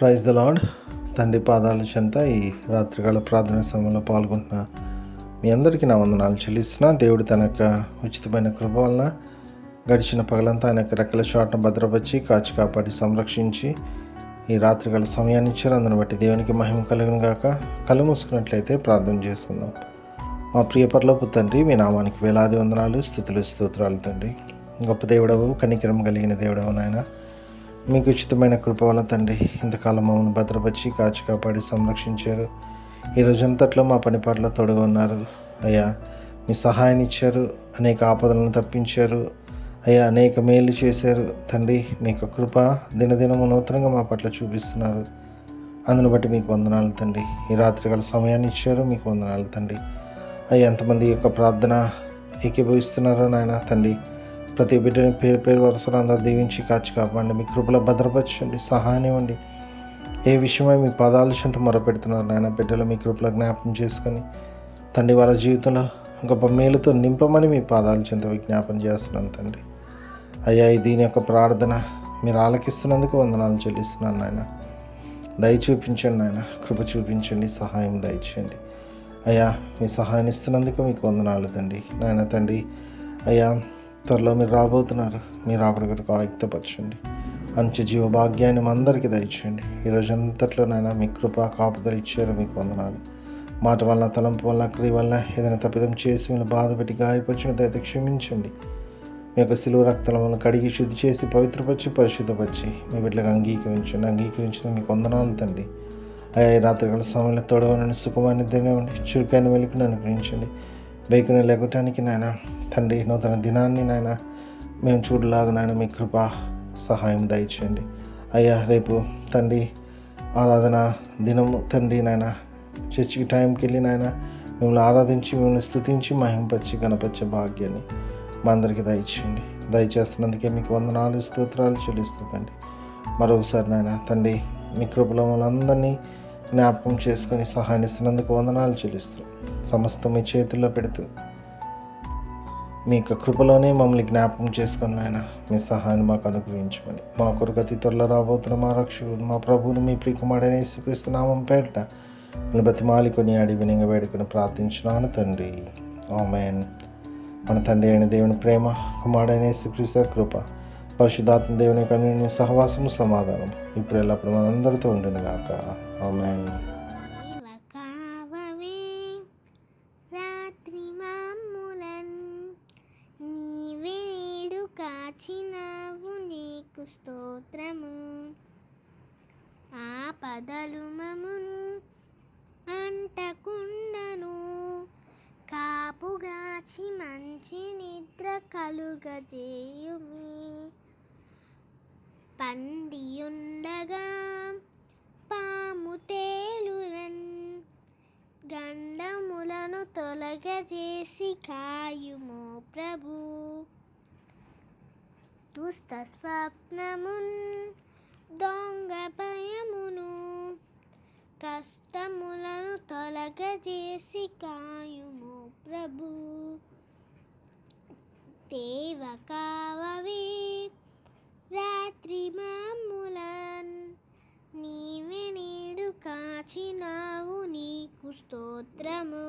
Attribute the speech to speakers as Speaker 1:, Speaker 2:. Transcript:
Speaker 1: Praise the lord. తండ్రి పాదాల చెంత ఈ రాత్రికాల ప్రార్థన సమయంలో పాల్గొంటున్న మీ అందరికీ నా వందనాలు చెల్లిస్తున్నా. దేవుడు తన యొక్క ఉచితమైన కృప వలన గడిచిన పగలంతా ఆయన యొక్క రెక్కల చాటును భద్రపరిచి కాచి కాపాడి సంరక్షించి ఈ రాత్రికాల సమయాన్ని ఇచ్చారు. అందును బట్టి దేవునికి మహిమ కలుగును గాక. కళ్ళు మూసుకున్నట్లయితే ప్రార్థన చేసుకుందాం. మా ప్రియ పరలోకపు తండ్రి, మీ నామానికి వేలాది వందనాలు, స్తుతులు, స్తోత్రాలు తండ్రి. గొప్ప దేవుడవు, కనికరం కలిగిన దేవుడవు నాయన, మీకు ఉచితమైన కృప వల్ల తండ్రి ఇంతకాలం మమ్మల్ని భద్రపరిచి కాచి కాపాడి సంరక్షించారు. ఈ రోజంతట్లో మా పని పట్ల తోడుగా ఉన్నారు అయ్యా. మీ సహాయాన్ని ఇచ్చారు, అనేక ఆపదలను తప్పించారు అయ్యా, అనేక మేలు చేశారు తండ్రి. మీకు కృప దినదినము నూతనంగా మా పట్ల చూపిస్తున్నారు. అందును బట్టి మీకు వందనాలు తండ్రి. ఈ రాత్రికాల సమయాన్ని ఇచ్చారు, మీకు వందనాలు తండ్రి. అయ్యా, ఎంతమంది యొక్క ప్రార్థన ఏకీభవిస్తున్నారో నాయన తండ్రి, ప్రతి బిడ్డని పేరు పేరు వరుసలు అందరూ దీవించి కాచి కాపాడండి. మీ కృపలో భద్రపరచండి, సహాయం ఇవ్వండి. ఏ విషయమై మీ పాదాల చెంత మొరపెడుతున్నారు నాయన, బిడ్డలు మీ కృపలో జ్ఞాపకం చేసుకొని తండ్రి వాళ్ళ జీవితంలో గొప్ప మేలుతో నింపమని మీ పాదాల చెంత విజ్ఞాపన చేస్తున్నాను తండ్రి. అయ్యా, దీని యొక్క ప్రార్థన మీరు ఆలకిస్తున్నందుకు వందనాలు చెల్లిస్తున్నాను నాయన. దయ చూపించండి నాయన, కృప చూపించండి, సహాయం దయచేయండి అయ్యా. మీ సహాయం ఇస్తున్నందుకు మీకు వందనాలు తండ్రి. నాయన తండ్రి అయ్యా, త్వరలో మీరు రాబోతున్నారు. మీరు రాబడి ఆయుక్తపరచండి. మంచి జీవభాగ్యాన్ని మా అందరికీ దయచేయండి. ఈరోజు అంతట్లో నాయన మీ కృప కాపుదలు ఇచ్చారు, మీకు వందనాలు. మాట వల్ల, తలంపు వల్ల, క్రియ వల్ల ఏదైనా తప్పిదం చేసి మీరు బాధ పెట్టి గాయపరిచిన దయతో క్షమించండి. మీ యొక్క సిలువ రక్తలను కడిగి శుద్ధి చేసి పవిత్రపరిచి పరిశుద్ధపరిచి మీ బిడ్డలకు అంగీకరించిన మీకు వందనాలు తండ్రి. అయ్యా, ఈ రాత్రికాల సమయంలో తోడవనని సుఖమాన్ని తినవండి, చురుకైన వెలుగును అనుగ్రహించండి. బైకుని లేకటానికి నాయన తండ్రి నూతన దినాన్ని నాయన మేము చూడలాగా నాయన మీ కృప సహాయం దయచేయండి అయ్యా. రేపు తండ్రి ఆరాధన దినము తండ్రి నాయన, చర్చికి టైంకి వెళ్ళి నాయన మిమ్మల్ని ఆరాధించి, మిమ్మల్ని స్తుతించి, మహింపరిచి, గణపరిచే భాగ్యాన్ని మా అందరికీ దయచేయండి. దయచేస్తున్నందుకే మీకు వందనాలు, స్తోత్రాలు చెల్లిస్తుందండి. మరొకసారి నాయన తండ్రి మీ కృపలో మమ్మల్ని జ్ఞాపకం చేసుకొని సహాయం ఇస్తున్నందుకు వందనాలు చెల్లిస్తూ సమస్తం మీ చేతుల్లో పెడుతూ మీ యొక్క కృపలోనే మమ్మల్ని జ్ఞాపకం చేసుకుని ఆయన మీ సహాయాన్ని మాకు అనుగ్రహించమని, మా కొరకు అతి త్వరలో రాబోతున్న మా రక్షకుడు మా ప్రభువుని మీ ప్రియకుమారుడైన యేసుక్రీస్తు నామం పేరిట నేను బతిమాలికొని అడిగి వినంగా వేడుకొని ప్రార్థించున్నాను తండ్రి, ఆమేన్. మన తండ్రి అయిన దేవుని ప్రేమ, కుమారుడైన యేసుక్రీస్తు కృప, పరిశుద్ధాత్మ దేవుని కన్య సహవాసము, సమాధానం ఇప్పుడు ఎల్లప్పుడు మనందరితో ఉండును గాక. ఆమేన్.
Speaker 2: కాచినావు నీకు స్తోత్రము, ఆపదలు మమును అంటకుండను, కాపుగాచి మంచి నిద్ర కలుగజేయుమి. పండియుండగా పాము తేలునన్, గండములను తొలగజేసి కాయుమో ప్రభు. దుష్ట స్వప్నమున్, దొంగ భయమును, కష్టములను తొలగజేసి కాయుమో ప్రభు. దేవ కావవే రాత్రి మమ్ములన్, నీవే నేడు కాచినావు నీకు స్తోత్రము.